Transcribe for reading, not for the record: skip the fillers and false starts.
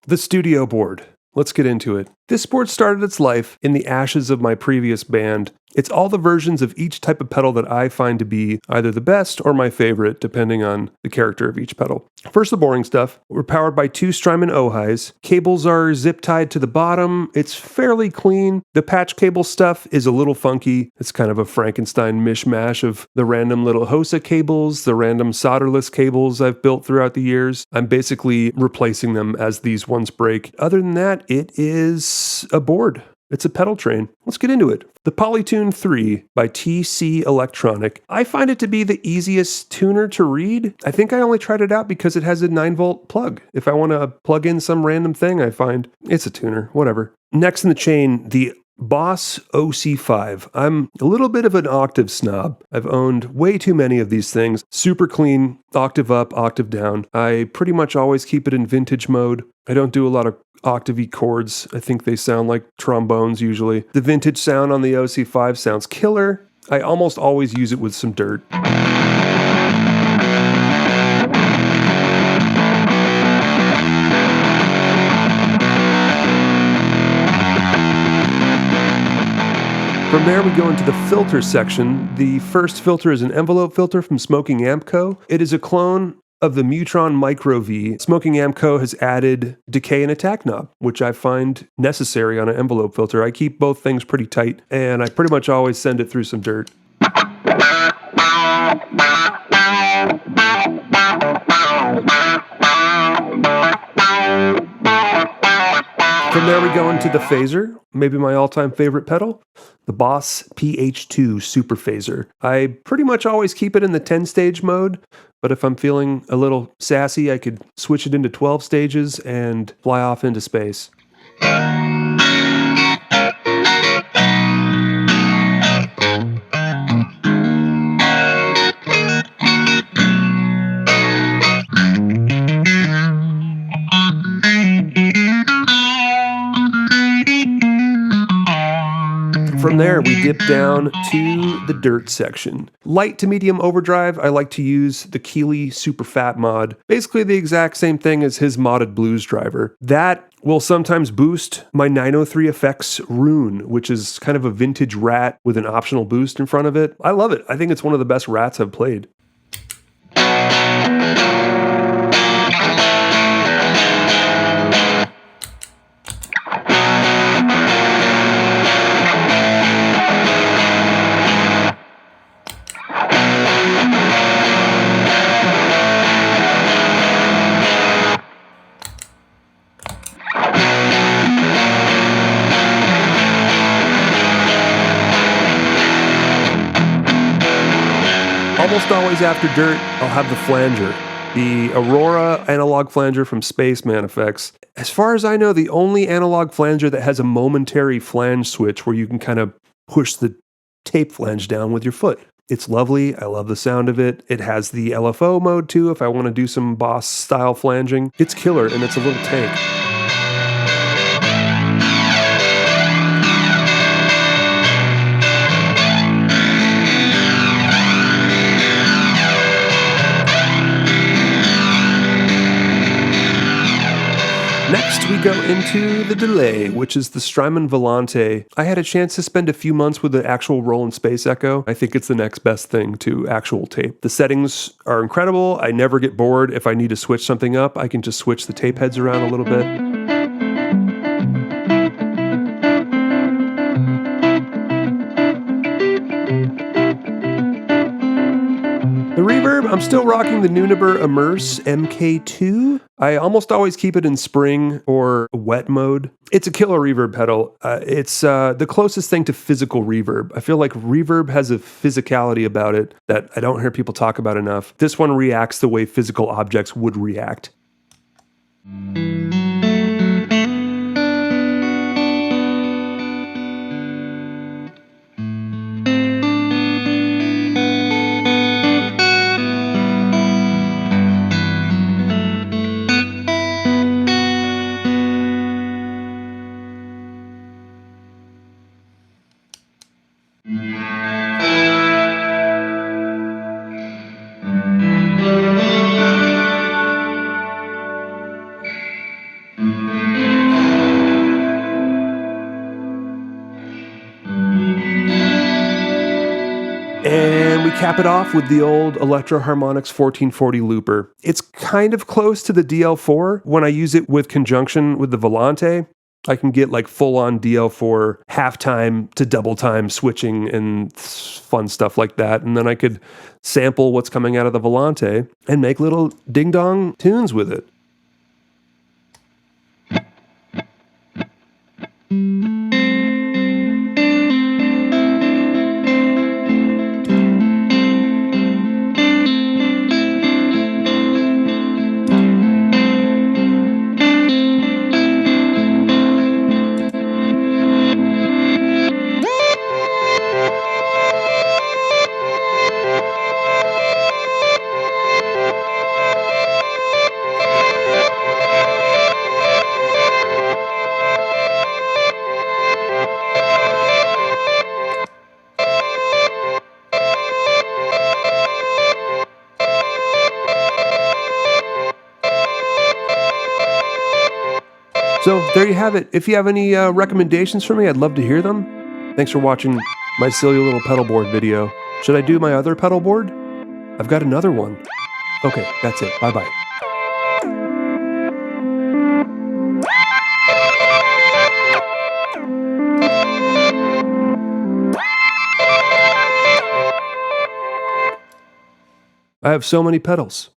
The studio board. Let's get into it. This board started its life in the ashes of my previous band. It's all the versions of each type of pedal that I find to be either the best or my favorite, depending on the character of each pedal. First, the boring stuff. We're powered by 2 Strymon Ohis. Cables are zip tied to the bottom. It's fairly clean. The patch cable stuff is a little funky. It's kind of a Frankenstein mishmash of the random little HOSA cables, the random solderless cables I've built throughout the years. I'm basically replacing them as these ones break. Other than that, it is a board. It's a pedal train. Let's get into it. The Polytune 3 by TC Electronic. I find it to be the easiest tuner to read. I think I only tried it out because it has a 9-volt plug. If I want to plug in some random thing, I find it's a tuner, whatever. Next in the chain, the Boss OC5. I'm a little bit of an Octave snob. I've owned way too many of these things. Super clean, octave up, octave down. I pretty much always keep it in vintage mode. I don't do a lot of octave chords. I think they sound like trombones usually. The vintage sound on the OC5 sounds killer. I almost always use it with some dirt. From there, we go into the filter section. The first filter is an envelope filter from Smokin Amp Co. It is a clone of the Mutron Micro V. Smokin Amp Co. has added decay and attack knob, which I find necessary on an envelope filter. I keep both things pretty tight, and I pretty much always send it through some dirt. From there we go into the phaser, maybe my all-time favorite pedal, the Boss PH2 Super Phaser. I pretty much always keep it in the 10-stage mode, but if I'm feeling a little sassy, I could switch it into 12 stages and fly off into space. From there, we dip down to the dirt section. Light to medium overdrive, I like to use the Keeley Super Phat mod. Basically the exact same thing as his modded blues driver. That will sometimes boost my 903 Effects Rune, which is kind of a vintage rat with an optional boost in front of it. I love it. I think it's one of the best rats I've played. Almost always after dirt, I'll have the flanger, the Aurora analog flanger from Spaceman Effects. As far as I know, the only analog flanger that has a momentary flange switch where you can kind of push the tape flange down with your foot. It's lovely. I love the sound of it. It has the LFO mode too if I want to do some Boss style flanging. It's killer and it's a little tank. Next, we go into the delay, which is the Strymon Volante. I had a chance to spend a few months with the actual Roland Space Echo. I think it's the next best thing to actual tape. The settings are incredible. I never get bored. If I need to switch something up, I can just switch the tape heads around a little bit. The reverb, I'm still rocking the Neunaber Immerse MK2. I almost always keep it in spring or wet mode. It's a killer reverb pedal. It's the closest thing to physical reverb. I feel like reverb has a physicality about it that I don't hear people talk about enough. This one reacts the way physical objects would react. cap it off with the old Electro Harmonix 1440 looper. It's kind of close to the DL4 when I use it with conjunction with the Volante. I can get like full-on DL4 half-time to double-time switching and fun stuff like that. And then I could sample what's coming out of the Volante and make little ding-dong tunes with it. So there you have it. If you have any recommendations for me, I'd love to hear them. Thanks for watching my silly little pedalboard video. Should I do my other pedalboard? I've got another one. Okay, that's it. Bye-bye. I have so many pedals.